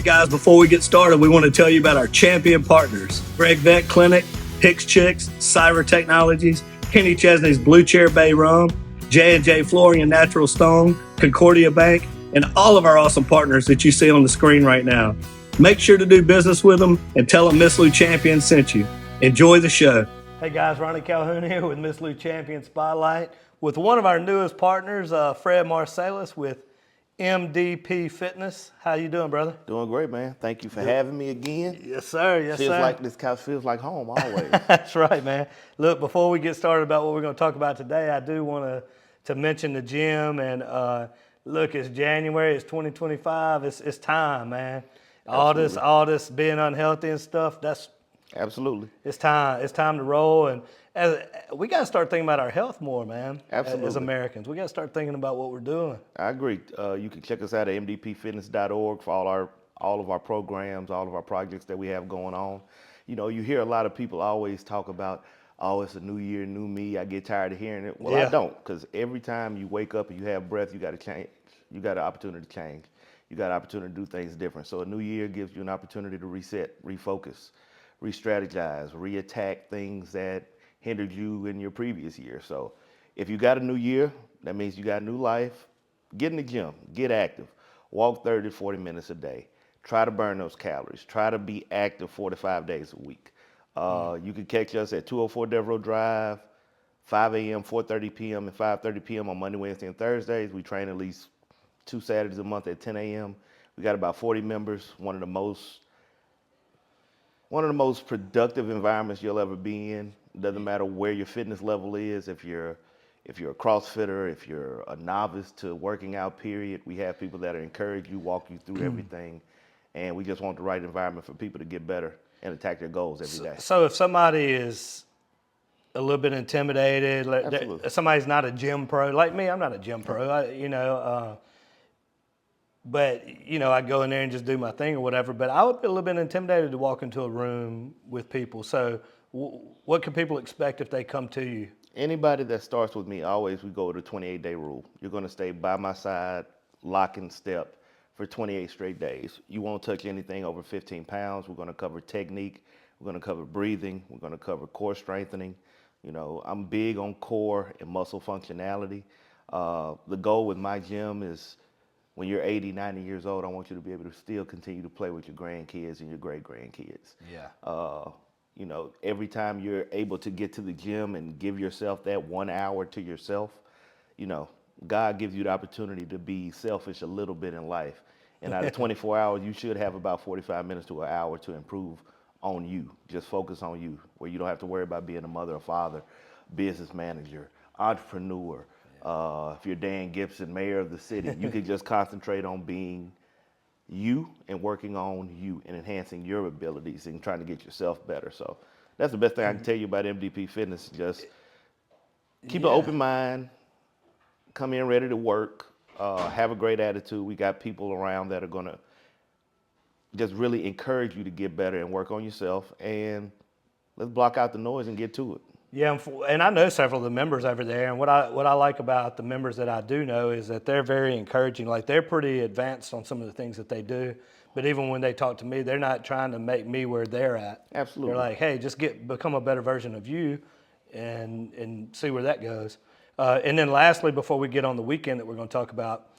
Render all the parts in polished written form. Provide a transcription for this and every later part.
Hey guys, before we get started, we want to tell you about our champion partners, Gregg Vet Clinic, Hicks Chicks, Syrah Technologies, Kenny Chesney's Chair Bay Rum, J&J Flooring and Natural Stone, Concordia Bank, and all of our awesome partners that you see on the screen right now. Make sure to do business with them and tell them Miss Lou Champion sent you. Enjoy the show. Hey guys, Ronnie Calhoun here with Miss Lou Champion Spotlight with one of our newest partners, Fred Marsalis with MDP Fitness. How you doing, brother? Doing great, man. Thank you for having me again. Yes, sir. Yes, feels sir. Like this couch feels like home always. That's right, man. Look, before we get started about what we're going to talk about today, I do want to mention the gym. And look, it's January. It's 2025. It's time, man. All this being unhealthy and stuff. Absolutely. It's time. It's time to roll, and we got to start thinking about our health more, man. Absolutely. As Americans, we got to start thinking about what we're doing. I agree. You can check us out at mdpfitness.org for all of our programs, all of our projects that we have going on. You know, you hear a lot of people always talk about, oh, it's a new year, new me. I get tired of hearing it. Well, Yeah. I don't, because every time you wake up and you have breath, you got to change. You got an opportunity to change. You got an opportunity to do things different. So a new year gives you an opportunity to reset, refocus, re-strategize, re-attack things that hindered you in your previous year. So if you got a new year, that means you got a new life. Get in the gym, get active, walk 30 to 40 minutes a day. Try to burn those calories. Try to be active 4 to 5 days a week. You can catch us at 204 Devereaux Drive, 5 a.m., 4:30 p.m., and 5:30 p.m. on Monday, Wednesday, and Thursdays. We train at least 2 Saturdays a month at 10 a.m. We got about 40 members, one of the most productive environments you'll ever be in. It doesn't matter where your fitness level is. If you're a CrossFitter, if you're a novice to working out, period, we have people that encourage you, walk you through everything. And we just want the right environment for people to get better and attack their goals every day. So if somebody is a little bit intimidated, Absolutely. somebody's not a gym pro, like me, I'm not a gym pro, but, I go in there and just do my thing or whatever. But I would be a little bit intimidated to walk into a room with people. So what can people expect if they come to you? Anybody that starts with me, always we go with a 28-day rule. You're going to stay by my side, lock and step for 28 straight days. You won't touch anything over 15 pounds. We're going to cover technique. We're going to cover breathing. We're going to cover core strengthening. I'm big on core and muscle functionality. The goal with my gym is when you're 80, 90 years old, I want you to be able to still continue to play with your grandkids and your great-grandkids. Yeah. Every time you're able to get to the gym and give yourself that 1 hour to yourself, God gives you the opportunity to be selfish a little bit in life. And out of 24 hours, you should have about 45 minutes to an hour to improve on you. Just focus on you, where you don't have to worry about being a mother or father, business manager, entrepreneur. If you're Dan Gibson, mayor of the city, you can just concentrate on being you and working on you and enhancing your abilities and trying to get yourself better. So that's the best thing I can tell you about MDP Fitness. Just keep an open mind, come in ready to work, have a great attitude. We got people around that are going to just really encourage you to get better and work on yourself. And let's block out the noise and get to it. Yeah, and I know several of the members over there, and what I like about the members that I do know is that they're very encouraging. Like, they're pretty advanced on some of the things that they do, but even when they talk to me, they're not trying to make me where they're at. Absolutely. They're like, hey, just become a better version of you, and see where that goes. And then lastly, before we get on the weekend that we're going to talk about,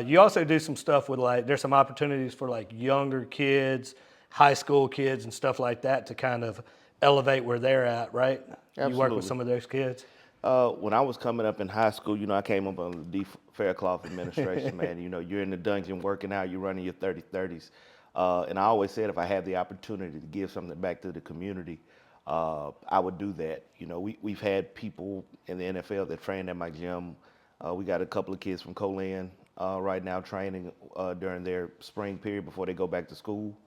you also do some stuff with, like, there's some opportunities for, like, younger kids, high school kids and stuff like that to kind of elevate where they're at, right? Absolutely. You work with some of those kids? When I was coming up in high school, I came up on the D. Faircloth administration, man. You're in the dungeon working out, you're running your 30-30s. And I always said if I had the opportunity to give something back to the community, I would do that. We've had people in the NFL that train at my gym. We got a couple of kids from Co-Lin right now training during their spring period before they go back to school.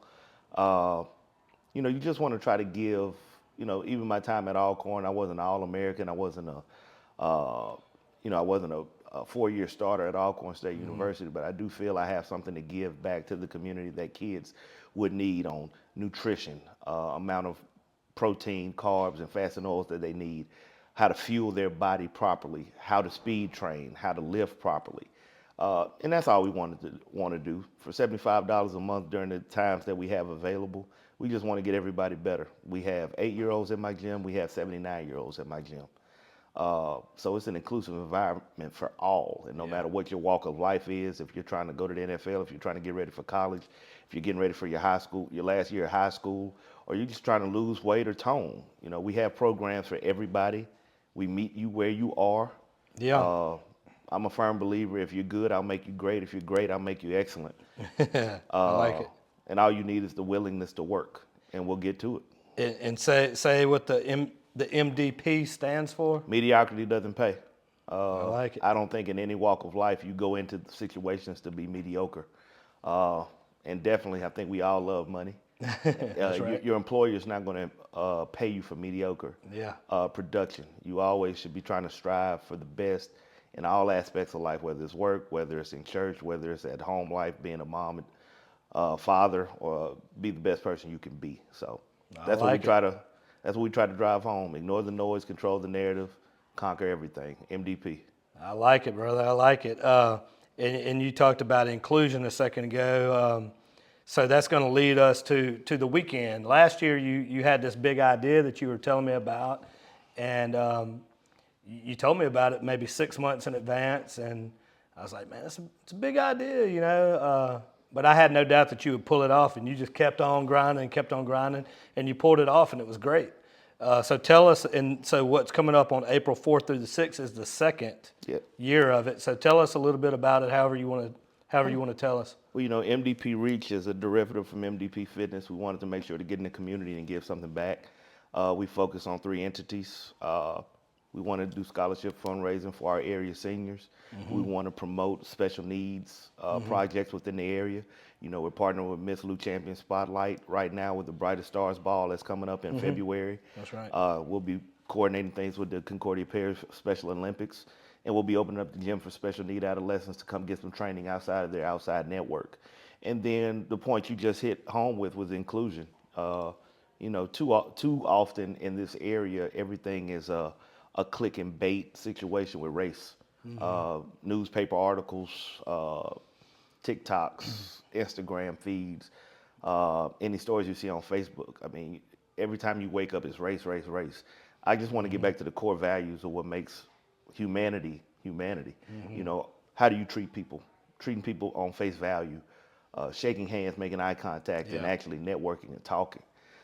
You just want to try to give, even my time at Alcorn, I wasn't an All-American. I wasn't a 4-year starter at Alcorn State University, but I do feel I have something to give back to the community that kids would need on nutrition, amount of protein, carbs, and fats and oils that they need, how to fuel their body properly, how to speed train, how to lift properly. And that's all we want to do. For $75 a month during the times that we have available, we just want to get everybody better. We have 8-year-olds in my gym. We have 79-year-olds at my gym. So it's an inclusive environment for all. And no matter what your walk of life is, if you're trying to go to the NFL, if you're trying to get ready for college, if you're getting ready for your last year of high school, or you're just trying to lose weight or tone, we have programs for everybody. We meet you where you are. Yeah. I'm a firm believer, if you're good, I'll make you great. If you're great, I'll make you excellent. I like it. And all you need is the willingness to work, and we'll get to it. And say what the MDP stands for. Mediocrity doesn't pay. I like it. I don't think in any walk of life you go into situations to be mediocre. And definitely, I think we all love money. That's right. Your employer is not going to pay you for mediocre production. You always should be trying to strive for the best in all aspects of life, whether it's work, whether it's in church, whether it's at home life, being a mom and father, or be the best person you can be. So that's what we try to. That's what we try to drive home. Ignore the noise, control the narrative, conquer everything. MDP. I like it, brother. I like it. And you talked about inclusion a second ago. So that's going to lead us to the weekend. Last year, you had this big idea that you were telling me about, and you told me about it maybe 6 months in advance, and I was like, man, it's a big idea, But I had no doubt that you would pull it off, and you just kept on grinding, and you pulled it off, and it was great. So tell us, and so what's coming up on April 4th through the 6th is the second year of it. So tell us a little bit about it, however you want to tell us. Well, MDP Reach is a derivative from MDP Fitness. We wanted to make sure to get in the community and give something back. We focus on 3 entities. We want to do scholarship fundraising for our area seniors. Mm-hmm. We want to promote special needs projects within the area. We're partnering with Miss Lou Champion Spotlight right now with the Brightest Stars Ball that's coming up in February. That's right. We'll be coordinating things with the Concordia Parish Special Olympics, and we'll be opening up the gym for special need adolescents to come get some training outside of their outside network. And then the point you just hit home with was inclusion. Too often in this area, everything is a click and bait situation with race. Newspaper articles, TikToks, Instagram feeds, any stories you see on Facebook. I mean, every time you wake up, it's race, race, race. I just want to get back to the core values of what makes humanity. How do you treat people? Treating people on face value, shaking hands, making eye contact, and actually networking and talking.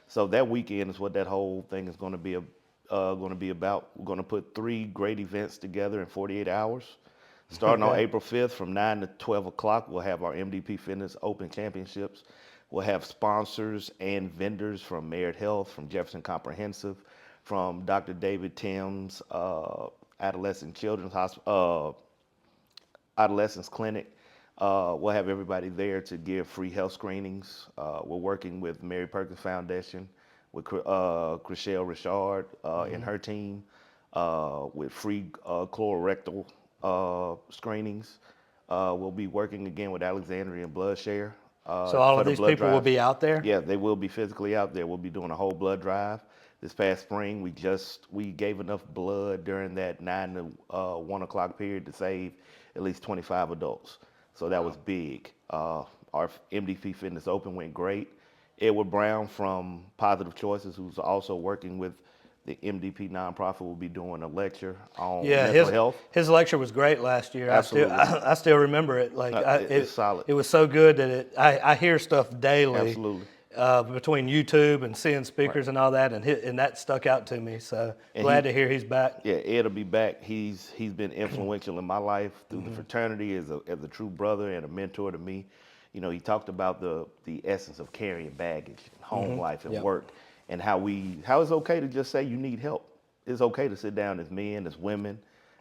So that weekend is what that whole thing is going to be about. We're going to put 3 great events together in 48 hours. Starting on April 5th from 9 to 12 o'clock, we'll have our MDP Fitness Open Championships. We'll have sponsors and vendors from Merit Health, from Jefferson Comprehensive, from Dr. David Tim's Adolescents Clinic. We'll have everybody there to give free health screenings. We're working with Mary Perkins Foundation, with Chriselle Richard and her team, with free colorectal screenings. We'll be working again with Alexandria Blood Share. So all of these people will be out there? Yeah, they will be physically out there. We'll be doing a whole blood drive. This past spring, we gave enough blood during that 9 to 1 o'clock period to save at least 25 adults. So that was big. Our MDP Fitness Open went great. Edward Brown from Positive Choices, who's also working with the MDP nonprofit, will be doing a lecture on mental health. His lecture was great last year. Absolutely. I still remember it. It's solid. It was so good that I hear stuff daily. Absolutely. Between YouTube and seeing speakers and all that, and that stuck out to me. So glad to hear he's back. Yeah, Ed will be back. He's been influential in my life through the fraternity as a true brother and a mentor to me. He talked about the essence of carrying baggage, home life, and work, and how it's okay to just say you need help. It's okay to sit down as men, as women,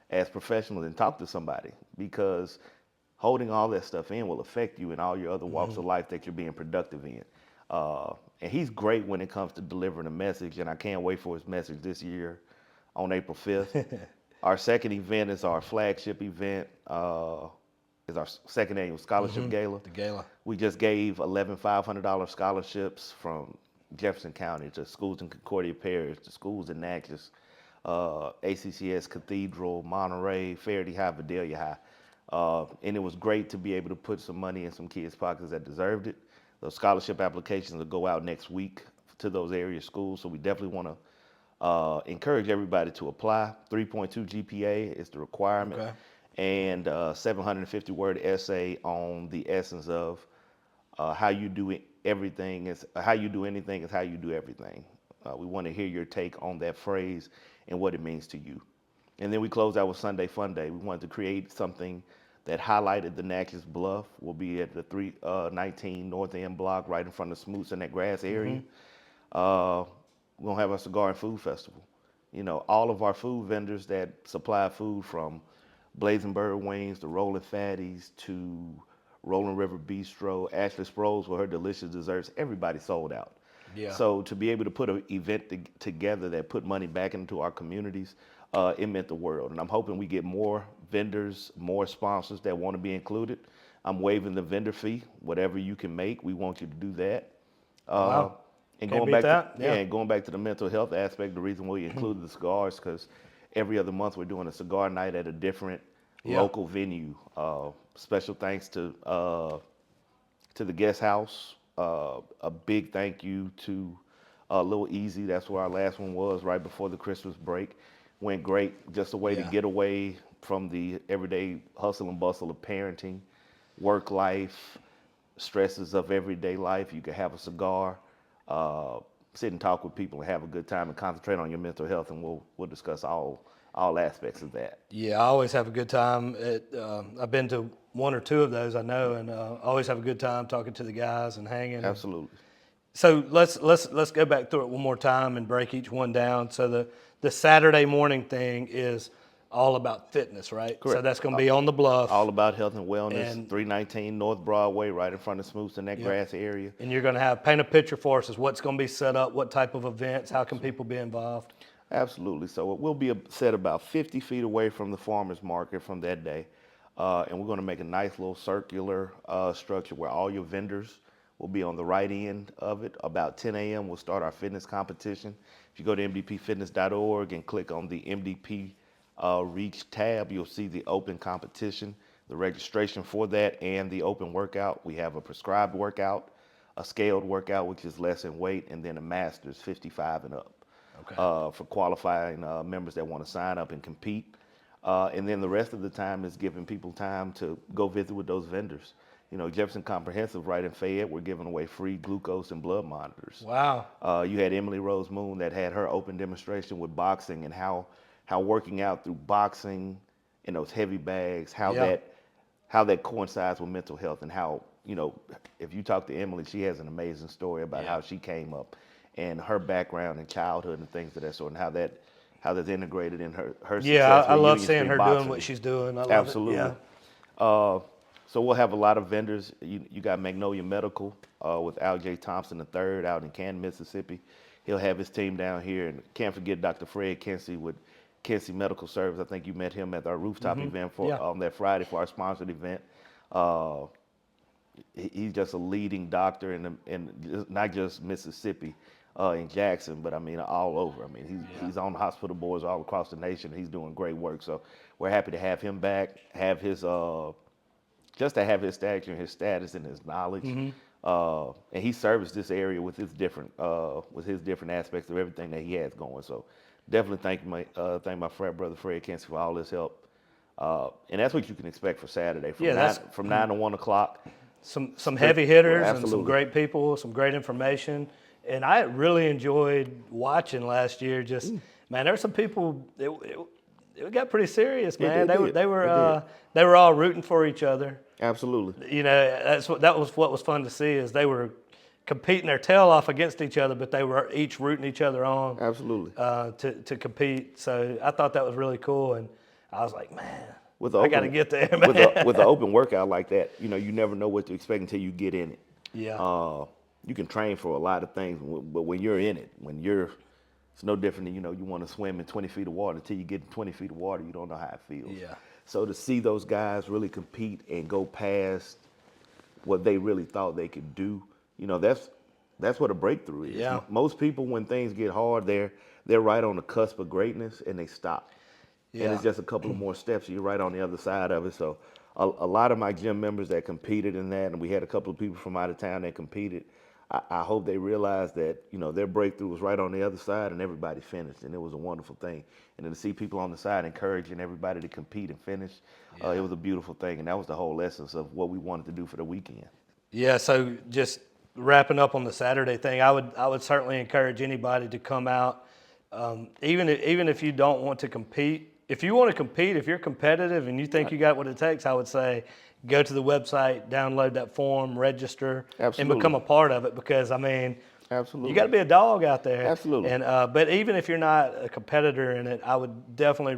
as professionals, and talk to somebody, because holding all that stuff in will affect you in all your other walks of life that you're being productive in. And he's great when it comes to delivering a message, and I can't wait for his message this year on April 5th. Our second event is our flagship event. Is our second annual scholarship gala. The gala. We just gave 11 $500 scholarships from Jefferson County to schools in Concordia Parish, to schools in Natchez, ACCS Cathedral, Monterey, Faraday High, Vidalia High. And it was great to be able to put some money in some kids' pockets that deserved it. Those scholarship applications will go out next week to those area schools, so we definitely want to encourage everybody to apply. 3.2 GPA is the requirement, Okay. and 750-word essay on the essence of how you do everything is how you do anything is how you do everything. We want to hear your take on that phrase and what it means to you. And then we close out with Sunday Funday. We wanted to create something that highlighted the Natchez Bluff. We'll be at the 319 North End block right in front of Smoots in that grass area. We're going to have a cigar and food festival. You know, all of our food vendors that supply food, from Blazing Bird Wings to Rolling Fatties to Rolling River Bistro, Ashley Sproles with her delicious desserts, everybody sold out. Yeah. So to be able to put an event together that put money back into our communities, it meant the world. And I'm hoping we get more vendors, more sponsors that want to be included. I'm waiving the vendor fee. Whatever you can make, we want you to do that. Wow. And Can't going beat back that. to Yeah. and going back to the mental health aspect, the reason why we included the cigars, because every other month we're doing a cigar night at a different local venue. Special thanks to the guest house. A big thank you to Lil Easy. That's where our last one was, right before the Christmas break. Went great. Just a way to get away from the everyday hustle and bustle of parenting, work life, stresses of everyday life. You can have a cigar, sit and talk with people and have a good time and concentrate on your mental health, and we'll discuss all aspects of that. Yeah, I always have a good time. I've been to one or two of those, I know, and always have a good time talking to the guys and hanging. Absolutely. So let's go back through it one more time and break each one down. So the Saturday morning thing is all about fitness, right? Correct. So that's going to be on the bluff. All about health and wellness. And 319 North Broadway, right in front of Smoots in that grass area. And you're going to paint a picture for us as what's going to be set up, what type of events, how can people be involved? Absolutely. So it will be set about 50 feet away from the farmer's market from that day. And we're going to make a nice little circular structure where all your vendors will be on the right end of it. About 10 a.m. we'll start our fitness competition. If you go to mdpfitness.org and click on the MDP Reach tab, you'll see the open competition, the registration for that, and the open workout. We have a prescribed workout, a scaled workout, which is less in weight, and then a master's 55 and up. Okay. For qualifying members that want to sign up and compete. And then the rest of the time is giving people time to go visit with those vendors. You know, Jefferson Comprehensive right in Fayette, we're giving away free glucose and blood monitors. Wow. You had Emily Rose Moon that had her open demonstration with boxing and how working out through boxing in those heavy bags, how that coincides with mental health, and how, you know, if you talk to Emily, she has an amazing story about how she came up and her background and childhood and things of that sort, and how that's integrated in her success. Yeah, I with love Union seeing Street her boxing. doing what she's doing. I love Absolutely. it. Yeah. So we'll have a lot of vendors. You got Magnolia Medical with Al J. Thompson III out in Canton, Mississippi. He'll have his team down here. And can't forget Dr. Fred Kinsey with Kinsey Medical Service. I think you met him at our rooftop event on that Friday for our sponsored event. He's just a leading doctor in not just Mississippi, in Jackson, but I mean all over. I mean he's on hospital boards all across the nation. He's doing great work. So we're happy to have him back. Have his just to have his stature and his status and his knowledge. And he serviced this area with his different aspects of everything that he has going. So definitely thank my frat brother Fred Kinsey for all his help. And that's what you can expect for Saturday from 9 to 1 o'clock. Some heavy hitters and some Absolutely. great people, some great information. And I really enjoyed watching last year. Just, man, there were some people, it got pretty serious, man. They were all rooting for each other. Absolutely. You know, that was what was fun to see, is they were competing their tail off against each other, but they were each rooting each other on. Absolutely. To compete. So I thought that was really cool, and I was like, man, I got to get there, man. With an open workout like that, you know, you never know what to expect until you get in it. Yeah. You can train for a lot of things, but when you're in it, it's no different than, you know, you want to swim in 20 feet of water. Until you get in 20 feet of water, you don't know how it feels. Yeah. So to see those guys really compete and go past what they really thought they could do, you know, that's what a breakthrough is. Yeah. Most people, when things get hard, they're right on the cusp of greatness and they stop. And it's just a couple of more steps. You're right on the other side of it. So a lot of my gym members that competed in that, and we had a couple of people from out of town that competed, I hope they realized that, their breakthrough was right on the other side and everybody finished. And it was a wonderful thing. And then to see people on the side encouraging everybody to compete and finish, it was a beautiful thing. And that was the whole essence of what we wanted to do for the weekend. Yeah, so just wrapping up on the Saturday thing, I would certainly encourage anybody to come out, even if you don't want to compete. If you want to compete, if you're competitive and you think you got what it takes, I would say go to the website, download that form, register, and become a part of it. Because Absolutely. you got to be a dog out there. Absolutely. And but even if you're not a competitor in it, I would definitely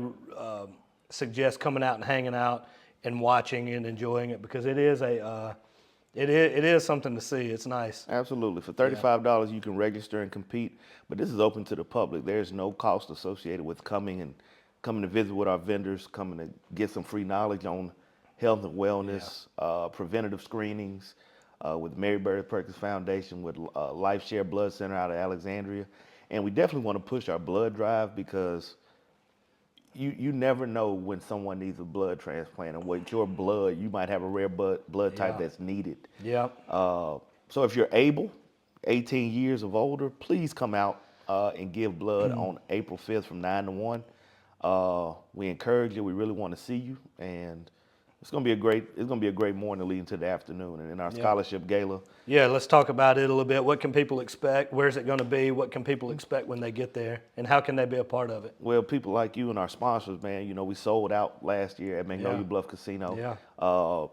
suggest coming out and hanging out and watching and enjoying it, because it is it is something to see. It's nice. Absolutely. For $35, you can register and compete, but this is open to the public. There's no cost associated with coming to visit with our vendors, coming to get some free knowledge on health and wellness, preventative screenings with Mary Bird Perkins Foundation, with Life Share Blood Center out of Alexandria. And we definitely want to push our blood drive, because you never know when someone needs a blood transplant, and with your blood, you might have a rare blood type that's needed. Yeah. So if you're able, 18 years of older, please come out and give blood on April 5th from 9 to 1. We encourage you. We really want to see you, and it's gonna be a great morning leading to the afternoon. And in our scholarship gala. Yeah, let's talk about it a little bit. What can people expect? Where's it going to be? What can people expect when they get there? And how can they be a part of it? Well, people like you and our sponsors, man, we sold out last year at Magnolia Bluff Casino. Yeah.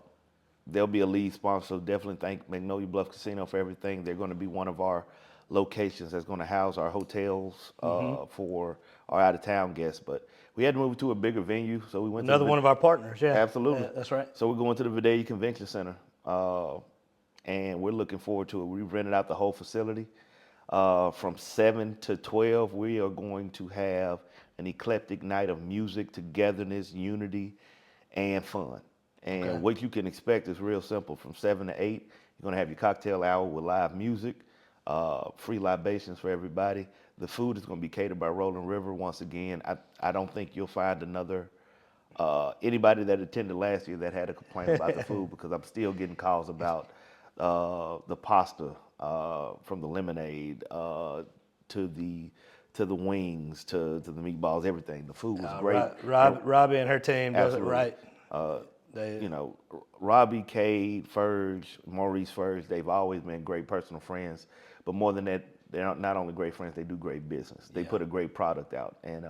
They'll be a lead sponsor, so definitely thank Magnolia Bluff Casino for everything. They're going to be one of our locations that's going to house our hotels for our out-of-town guests. But we had to move to a bigger venue, so we went Another one of our partners, yeah. Absolutely. Yeah, that's right. So we're going to the Vidalia Convention Center, and we're looking forward to it. We've rented out the whole facility. From 7 to 12, we are going to have an eclectic night of music, togetherness, unity, and fun. And what you can expect is real simple. From 7 to 8, you're going to have your cocktail hour with live music, free libations for everybody. The food is going to be catered by Rolling River. Once again, I don't think you'll find anybody that attended last year that had a complaint about the food, because I'm still getting calls about the pasta, from the lemonade to the wings to the meatballs, everything. The food was great. Robbie and her team does it right. Robbie, Cade, Ferge, Maurice Ferge, they've always been great personal friends. But more than that, they're not only great friends, they do great business. They put a great product out. And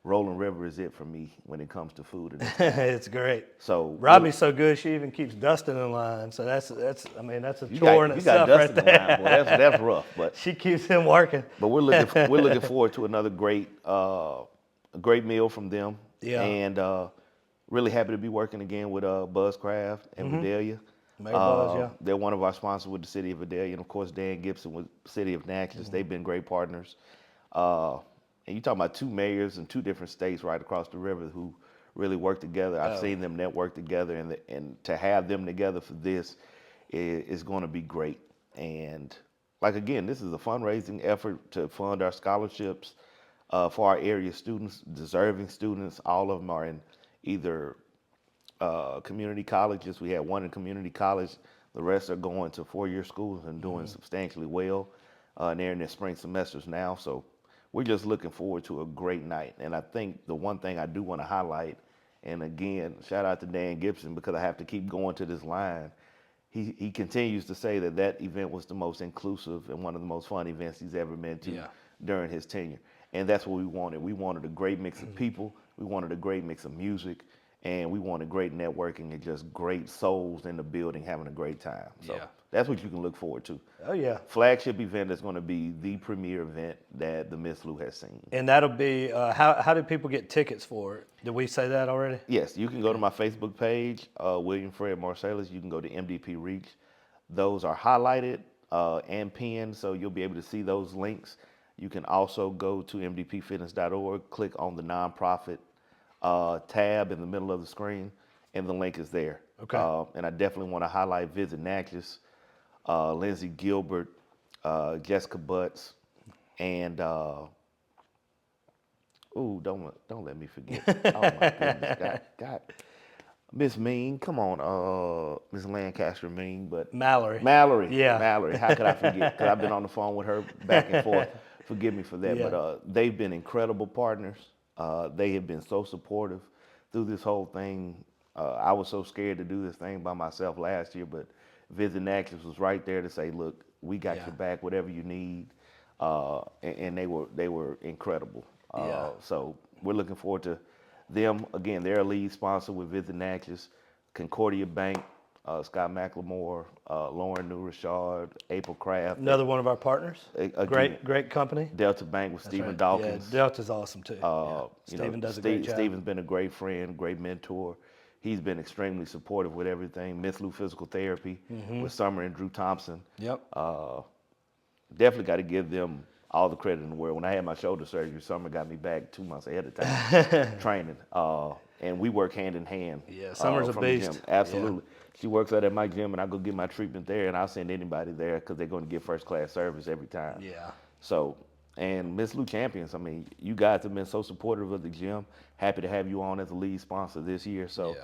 Rolling River is it for me when it comes to food. It's great. So Robbie's so good, she even keeps Dustin in line. So that's a chore in itself right there. Line, boy. That's rough. But she keeps him working. But we're looking forward to another great meal from them. Yeah. And really happy to be working again with Buzzcraft and Vidalia. They're one of our sponsors with the city of Vidalia, and of course Dan Gibson with the city of Natchez. They've been great partners. And you're talking about two mayors in two different states right across the river who really work together. I've seen them network together, and to have them together for this is going to be great. And again, this is a fundraising effort to fund our scholarships for our area students, deserving students. All of them are in either community colleges. We had one in community college. The rest are going to four-year schools and doing substantially well. And they're in their spring semesters now. So we're just looking forward to a great night. And I think the one thing I do want to highlight, and again, shout out to Dan Gibson, because I have to keep going to this line. He continues to say that event was the most inclusive and one of the most fun events he's ever been to during his tenure. And that's what we wanted. We wanted a great mix of people. We wanted a great mix of music. And we wanted great networking and just great souls in the building having a great time. So that's what you can look forward to. Oh, yeah. Flagship event is going to be the premier event that the Miss Lou has seen. And that'll be, how do people get tickets for it? Did we say that already? Yes, you can go to my Facebook page, William Fred Marsalis. You can go to MDP Reach. Those are highlighted and pinned, so you'll be able to see those links. You can also go to mdpfitness.org, click on the nonprofit tab in the middle of the screen, and the link is there. Okay. And I definitely want to highlight Visit Natchez, Lindsay Gilbert, Jessica Butts, and Ooh, don't let me forget. Oh my goodness, God. Miss Mean, come on, Miss Lancaster Mean, but Mallory. Yeah. Mallory. How could I forget? Because I've been on the phone with her back and forth. Forgive me for that, Yeah. but they've been incredible partners. They have been so supportive through this whole thing. I was so scared to do this thing by myself last year, but Visit Natchez was right there to say, "Look, we got your back, whatever you need," and they were incredible. So we're looking forward to them. Again, they're a lead sponsor with Visit Natchez, Concordia Bank, Scott McLemore, Lauren New Richard, April Craft. Another one of our partners. Again, Great company. Delta Bank with Stephen Right. Dawkins. Yeah, Delta's awesome too. Stephen does a great job. Stephen's been a great friend, great mentor. He's been extremely supportive with everything. Miss Lou Physical Therapy with Summer and Drew Thompson. Yep. Definitely got to give them all the credit in the world. When I had my shoulder surgery, Summer got me back 2 months ahead of time training. And we work hand in hand. Yeah, Summer's a from the beast. gym. Absolutely. Yeah. She works out at my gym, and I go get my treatment there, and I'll send anybody there because they're going to get first-class service every time. Yeah. So, and Miss Lou Champions, I mean, you guys have been so supportive of the gym. Happy to have you on as a lead sponsor this year. So,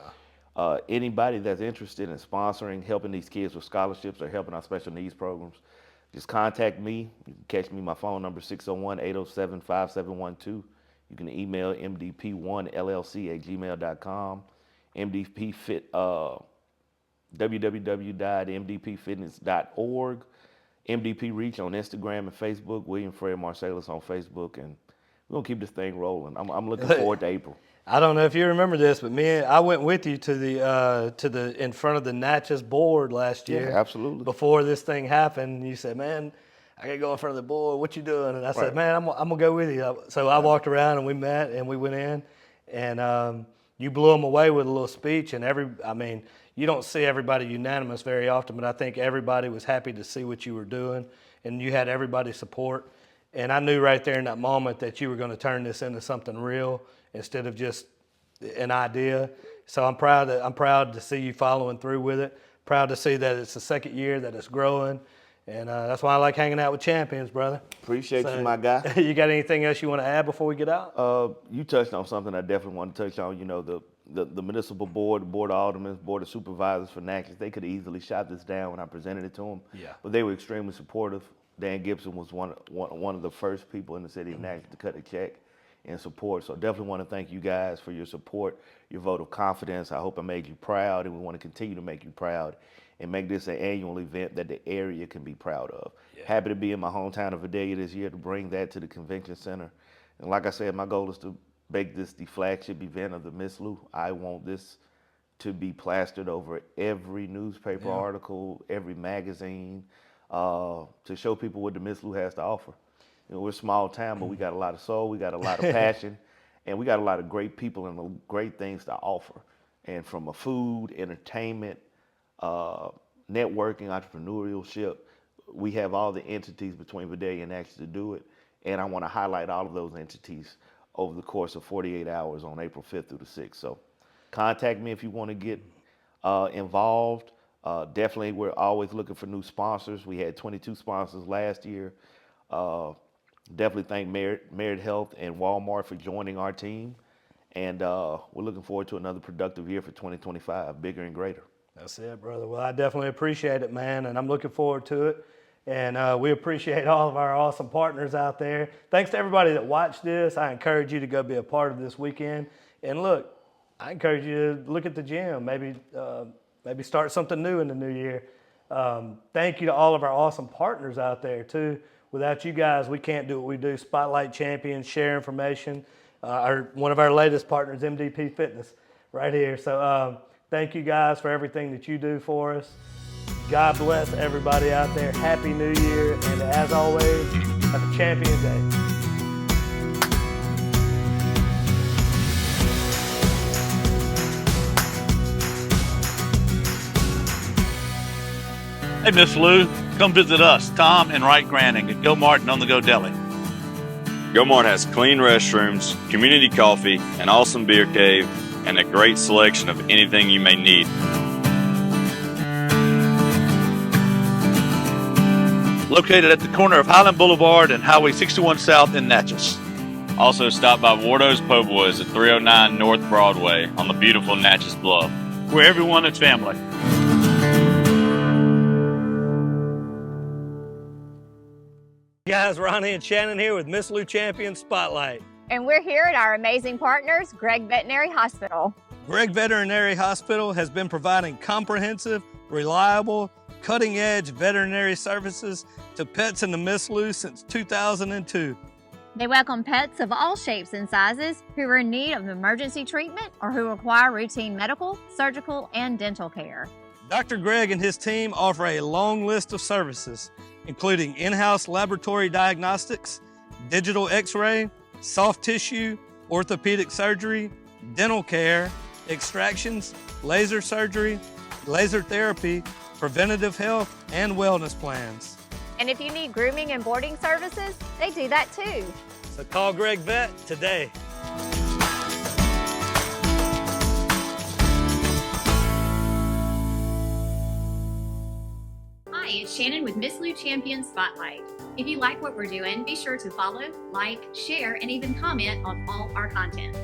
anybody that's interested in sponsoring, helping these kids with scholarships or helping our special needs programs, just contact me. You can catch me. My phone number 601-807-5712. You can email mdp1llc@gmail.com. www.mdpfitness.org. MDP Reach on Instagram and Facebook. William Fred Marsalis on Facebook, and we're gonna keep this thing rolling. I'm looking forward to April. I don't know if you remember this, but I went with you to the in front of the Natchez board last year. Yeah, absolutely. Before this thing happened, you said, "Man, I gotta go in front of the board. What you doing?" And I said, "Man, I'm gonna go with you." So I walked around and we met and we went in, and you blew them away with a little speech. And you don't see everybody unanimous very often, but I think everybody was happy to see what you were doing, and you had everybody's support. And I knew right there in that moment that you were going to turn this into something real instead of just an idea. So I'm proud to see you following through with it. Proud to see that it's the second year that it's growing, and that's why I like hanging out with champions, brother. Appreciate you, my guy. You got anything else you want to add before we get out? You touched on something I definitely want to touch on. You know, the municipal board, the board of aldermen, board of supervisors for Natchez, they could have easily shot this down when I presented it to them. Yeah. But they were extremely supportive. Dan Gibson was one of the first people in the city of Natchez to cut a check in support. So definitely want to thank you guys for your support, your vote of confidence. I hope I made you proud, and we want to continue to make you proud and make this an annual event that the area can be proud of. Yeah. Happy to be in my hometown of Vidalia this year to bring that to the convention center. And like I said, my goal is to make this the flagship event of the Miss Lou. I want this to be plastered over every newspaper article, every magazine, to show people what the Miss Lou has to offer. You know, we're a small town, but we got a lot of soul, we got a lot of passion, and we got a lot of great people and great things to offer. And from a food, entertainment, networking, entrepreneurship, we have all the entities between Vidalia and Natchez to do it. And I want to highlight all of those entities over the course of 48 hours on April 5th through the 6th. So contact me if you want to get involved. Definitely, we're always looking for new sponsors. We had 22 sponsors last year. Definitely thank Merit Health and Walmart for joining our team. And we're looking forward to another productive year for 2025, bigger and greater. That's it, brother. Well, I definitely appreciate it, man, and I'm looking forward to it. And we appreciate all of our awesome partners out there. Thanks to everybody that watched this. I encourage you to go be a part of this weekend. And look, I encourage you to look at the gym, maybe start something new in the new year. Thank you to all of our awesome partners out there, too. Without you guys, we can't do what we do. Spotlight champions, share information. One of our latest partners, MDP Fitness, right here. So thank you guys for everything that you do for us. God bless everybody out there. Happy New Year. And as always, have a champion day. Hey, Miss Lou, come visit us, Tom and Wright Granning at Go Mart and On the Go Deli. Go Mart has clean restrooms, community coffee, an awesome beer cave, and a great selection of anything you may need. Located at the corner of Highland Boulevard and Highway 61 South in Natchez. Also, stop by Wardo's Po' Boys at 309 North Broadway on the beautiful Natchez Bluff. Where everyone is family. Guys, Ronnie and Shannon here with Miss Lou Champion Spotlight. And we're here at our amazing partners, Gregg Veterinary Hospital. Gregg Veterinary Hospital has been providing comprehensive, reliable, cutting-edge veterinary services to pets in the Miss Lou since 2002. They welcome pets of all shapes and sizes who are in need of emergency treatment or who require routine medical, surgical, and dental care. Dr. Gregg and his team offer a long list of services, including in-house laboratory diagnostics, digital x-ray, soft tissue, orthopedic surgery, dental care, extractions, laser surgery, laser therapy, preventative health, and wellness plans. And if you need grooming and boarding services, they do that too. So call Gregg Vet today. Hi, it's Shannon with Miss Lou Champion Spotlight. If you like what we're doing, be sure to follow, like, share, and even comment on all our content.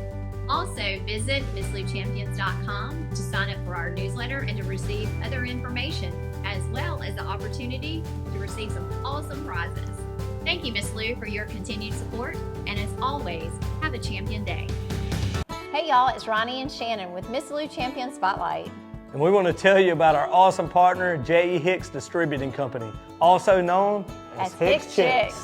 Also, visit MissLouChampions.com to sign up for our newsletter and to receive other information, as well as the opportunity to receive some awesome prizes. Thank you, Miss Lou, for your continued support, and as always, have a champion day. Hey y'all, it's Ronnie and Shannon with Miss Lou Champion Spotlight. And we want to tell you about our awesome partner, J.E. Hicks Distributing Company, also known as Hicks Chicks.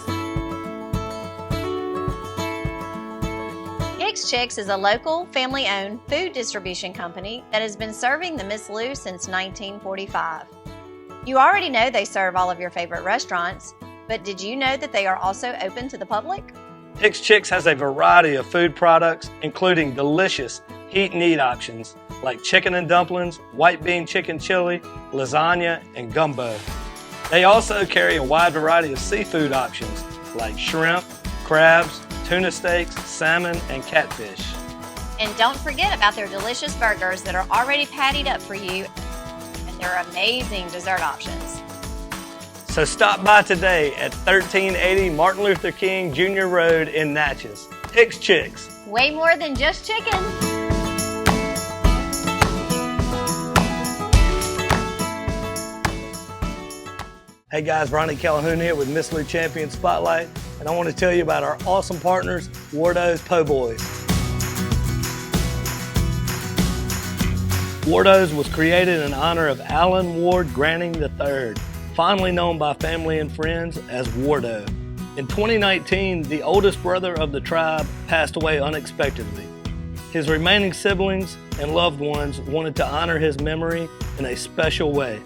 Hicks Chicks is a local, family-owned food distribution company that has been serving the Miss Lou since 1945. You already know they serve all of your favorite restaurants, but did you know that they are also open to the public? Hicks Chicks has a variety of food products, including delicious heat and eat options like chicken and dumplings, white bean chicken chili, lasagna, and gumbo. They also carry a wide variety of seafood options like shrimp, crabs, tuna steaks, salmon, and catfish. And don't forget about their delicious burgers that are already pattied up for you, and their amazing dessert options. So stop by today at 1380 Martin Luther King Jr. Road in Natchez. Hicks Chicks. Way more than just chicken. Hey guys, Ronnie Calhoun here with Miss Lou Champion Spotlight, and I want to tell you about our awesome partners, Wardo's Po' Boys. Wardo's was created in honor of Allen Ward Granning III, fondly known by family and friends as Wardo. In 2019, the oldest brother of the tribe passed away unexpectedly. His remaining siblings and loved ones wanted to honor his memory in a special way.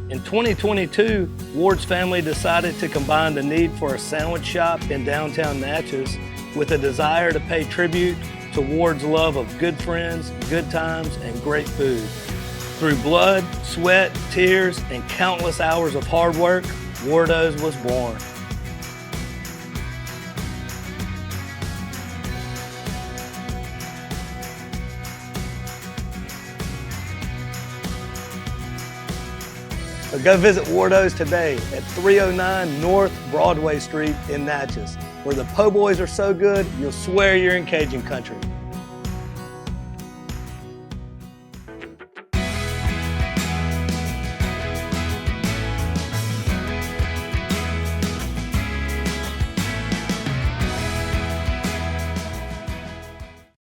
In 2022, Ward's family decided to combine the need for a sandwich shop in downtown Natchez with a desire to pay tribute to Ward's love of good friends, good times, and great food. Through blood, sweat, tears, and countless hours of hard work, Wardo's was born. So go visit Wardo's today at 309 North Broadway Street in Natchez, where the po' boys are so good, you'll swear you're in Cajun country.